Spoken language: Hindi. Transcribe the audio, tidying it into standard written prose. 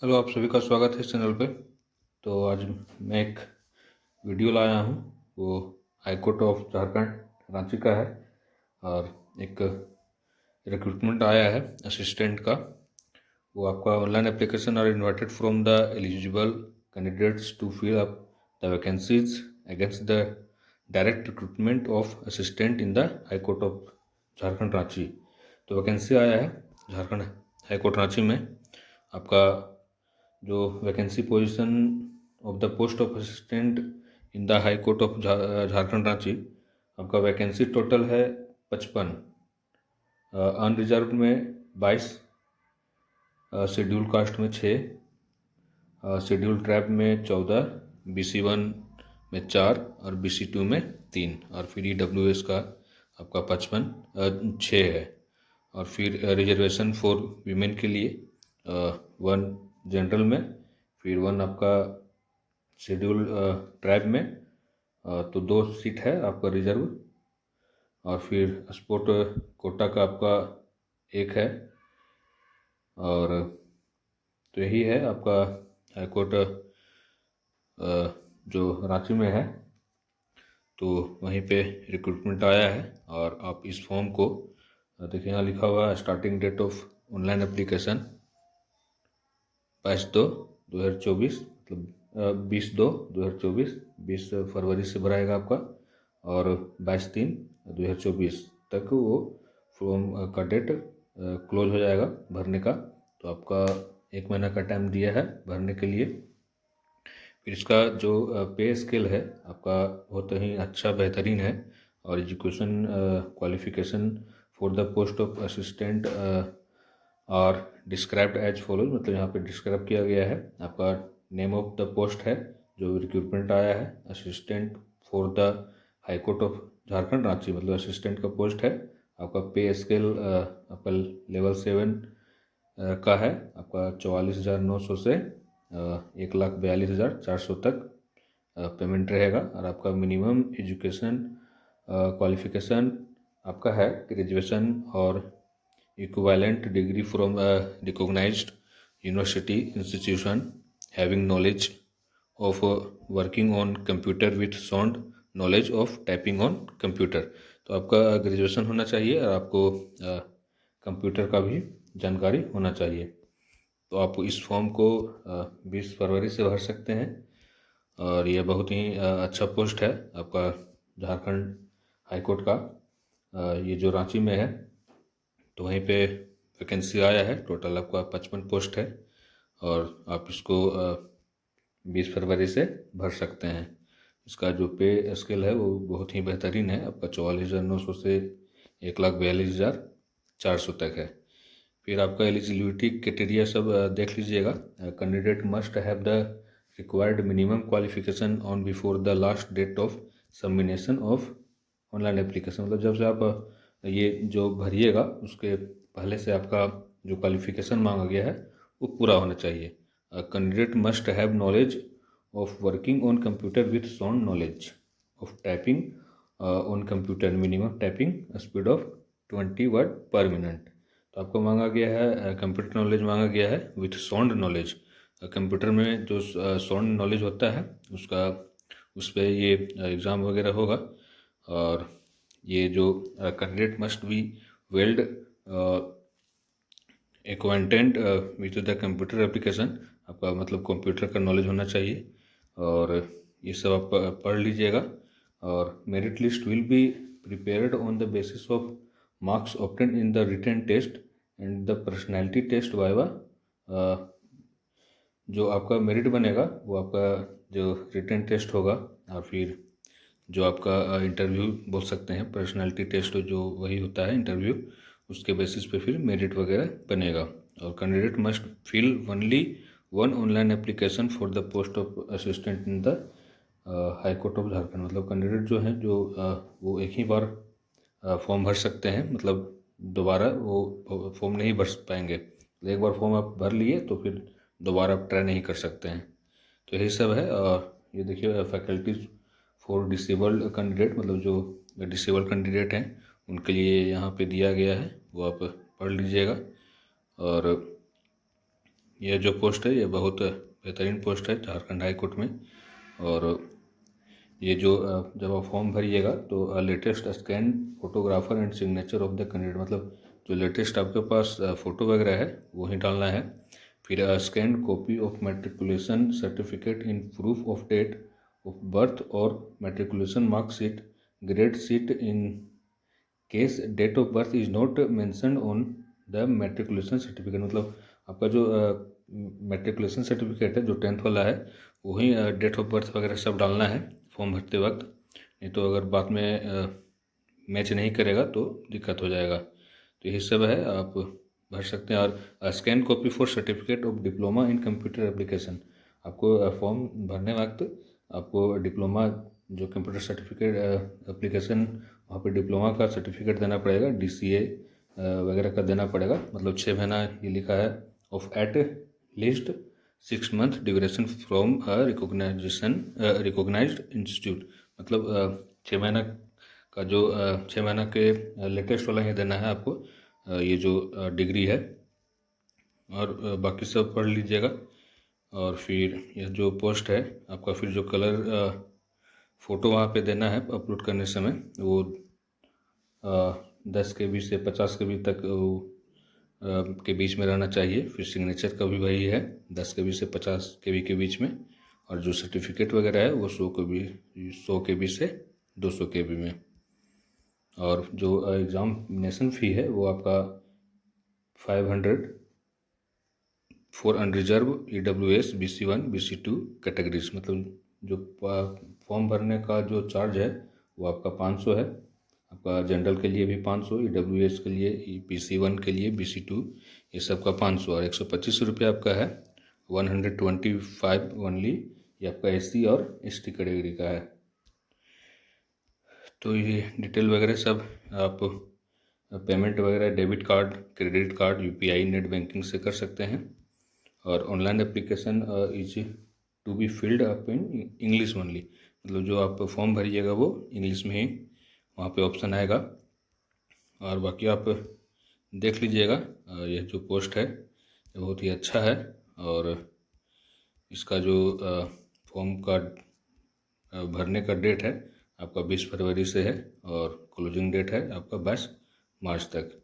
हेलो, आप सभी का स्वागत है इस चैनल पे। तो आज मैं एक वीडियो लाया हूँ, वो high Court of Jharkhand Ranchi का है। और एक रिक्रूटमेंट आया है असिस्टेंट का। वो आपका online application are invited from the eligible candidates to fill up the vacancies against the direct recruitment of assistant in the High Court of Jharkhand Ranchi. तो वैकेंसी आया है झारखंड हाई कोर्ट रांची में। आपका जो vacancy position of the post of assistant in the High Court of Jharkhand Ranchi, आपका वैकेंसी टोटल है 55, अनरिजर्व में 22, शेड्यूल कास्ट में 6, शेड्यूल ट्राइब में 14, BC1 में 4 और BC2 में 3, और फिर EWS का आपका 6 है। और फिर रिजर्वेशन फॉर वीमेन के लिए 1 जनरल में, फिर 1 आपका शेड्यूल ट्राइब में, तो 2 सीट है आपका रिजर्व। और फिर स्पोर्ट कोटा का आपका 1 है। और तो यही है आपका हाई कोर्ट जो रांची में है। तो वहीं पे रिक्रूटमेंट आया है। और आप इस फॉर्म को देखिए, यहाँ लिखा हुआ है starting date of online application 22/2/2024, मतलब 20/2/2024, 20 फरवरी से भराएगा आपका, और 22/3/2024 तक वो फॉर्म का डेट क्लोज हो जाएगा भरने का। तो आपका 1 महीना का टाइम दिया है भरने के लिए। फिर इसका जो पे स्केल है आपका बहुत ही अच्छा बेहतरीन है। और education qualification for the post of assistant और डिस्क्राइब्ड एज फॉलोज, मतलब यहाँ पे डिस्क्राइब किया गया है। आपका नेम ऑफ द पोस्ट है जो रिक्रूटमेंट आया है, assistant for the High Court of Jharkhand Ranchi, मतलब असिस्टेंट का पोस्ट है। आपका पे स्केल आपका लेवल 7 का है। आपका 44,900 से 1,42,400 तक पेमेंट रहेगा। और आपका मिनिमम एजुकेशन क्वालिफिकेशन आपका है ग्रेजुएशन और equivalent degree from recognised university institution having knowledge of working on computer with sound knowledge of typing on computer. तो आपका ग्रेजुएशन होना चाहिए और आपको कंप्यूटर का भी जानकारी होना चाहिए। तो आप इस फॉर्म को 20 फरवरी से भर सकते हैं। और यह बहुत ही अच्छा पोस्ट है आपका झारखंड हाई कोर्ट का, ये जो रांची में है। तो वहीं पे वैकेंसी आया है। टोटल आपका 55 पोस्ट है और आप इसको 20 फरवरी से भर सकते हैं। इसका जो पे स्केल है वो बहुत ही बेहतरीन है। आपका 44,900 से 1,42,400 तक है। फिर आपका एलिजिबिलिटी क्राइटेरिया सब देख लीजिएगा। Candidate must have the required minimum qualification on before the last date of submission of online application, मतलब जब से आप ये जो भरिएगा उसके पहले से आपका जो क्वालिफिकेशन मांगा गया है वो पूरा होना चाहिए। Candidate must have knowledge of working on computer with sound knowledge of typing on computer, minimum typing speed of 20 word पर मिनट। तो आपको मांगा गया है कंप्यूटर नॉलेज मांगा गया है विथ साउंड नॉलेज। कंप्यूटर में जो साउंड नॉलेज होता है उसका, उस पर ये एग्ज़ाम वगैरह होगा। और ये जो candidate must be well acquainted with the computer application, आपका मतलब कंप्यूटर का नॉलेज होना चाहिए। और ये सब आप पढ़ लीजिएगा। और merit list will be prepared on the basis of marks obtain in the written test and the personality test viva. जो आपका मेरिट बनेगा वो आपका जो रिटन टेस्ट होगा, और फिर जो आपका इंटरव्यू बोल सकते हैं, पर्सनैलिटी टेस्ट जो वही होता है इंटरव्यू, उसके बेसिस पे फिर मेरिट वगैरह बनेगा। और candidate must fill only 1 online application for the post of assistant in the High Court of Jharkhand, मतलब कैंडिडेट जो हैं जो वो एक ही बार फॉर्म भर सकते हैं, मतलब दोबारा वो फॉर्म नहीं भर पाएंगे। एक बार फॉर्म आप भर लिए तो फिर दोबारा आप ट्राई नहीं कर सकते हैं। तो यही सब है। और ये देखिए फैकल्टीज फॉर डिसेबल्ड कैंडिडेट, मतलब जो डिसेबल्ड कैंडिडेट हैं उनके लिए यहाँ पे दिया गया है, वो आप पढ़ लीजिएगा। और यह जो पोस्ट है ये बहुत बेहतरीन पोस्ट है झारखंड हाई कोर्ट में। और ये जो जब आप फॉर्म भरिएगा तो latest scan photographer and signature of the candidate, मतलब जो लेटेस्ट आपके पास फ़ोटो वगैरह है वो ही डालना है। फिर scan copy of matriculation certificate in proof of date of birth और matriculation marksheet grade sheet in case date of birth is not mention on the matriculation certificate, मतलब आपका जो मैट्रिकुलेशन सर्टिफिकेट है जो 10th वाला है वही डेट ऑफ बर्थ वगैरह सब डालना है फॉर्म भरते वक्त, नहीं तो अगर बाद में मैच नहीं करेगा तो दिक्कत हो जाएगा। तो यही सब है, आप भर सकते हैं। और scan copy for certificate of diploma in computer application, आपको फॉर्म भरने वक्त आपको डिप्लोमा जो कंप्यूटर सर्टिफिकेट एप्लीकेशन वहाँ पे डिप्लोमा का सर्टिफिकेट देना पड़ेगा, DCA वगैरह का देना पड़ेगा। मतलब 6 महीना ये लिखा है of at least 6 month duration from recognised institute, मतलब 6 महीना का जो 6 महीना के लेटेस्ट वाला ही देना है आपको ये जो डिग्री है। और बाकी सब पढ़ लीजिएगा। और फिर यह जो पोस्ट है आपका, फिर जो कलर फ़ोटो वहाँ पे देना है अपलोड करने समय वो 10 KB से 50 KB तक के बीच में रहना चाहिए। फिर सिग्नेचर का भी वही है 10 KB से 50 KB के बीच में। और जो सर्टिफिकेट वगैरह है वो 100 KB से 200 KB में। और जो एग्ज़ामिनेशन फ़ी है वो आपका 500 for unreserved EWS BC1 BC2 categories, मतलब जो फॉर्म भरने का जो चार्ज है वो आपका 500 है। आपका जनरल के लिए भी 500, EWS के लिए, BC1 के लिए, BC2 ये सब का 500। और 125 रुपये आपका है 125 ओनली, ये आपका SC और ST कैटेगरी का है। तो ये डिटेल वगैरह सब आप पेमेंट वगैरह debit card, credit card, UPI, net banking से कर सकते हैं। और online application is to be filled up in English only, मतलब जो आप फॉर्म भरिएगा वो इंग्लिश में ही वहाँ पे ऑप्शन आएगा। और बाकी आप देख लीजिएगा, यह जो पोस्ट है ये बहुत ही अच्छा है। और इसका जो फॉर्म का भरने का डेट है आपका 20 फरवरी से है और क्लोजिंग डेट है आपका 22 मार्च तक।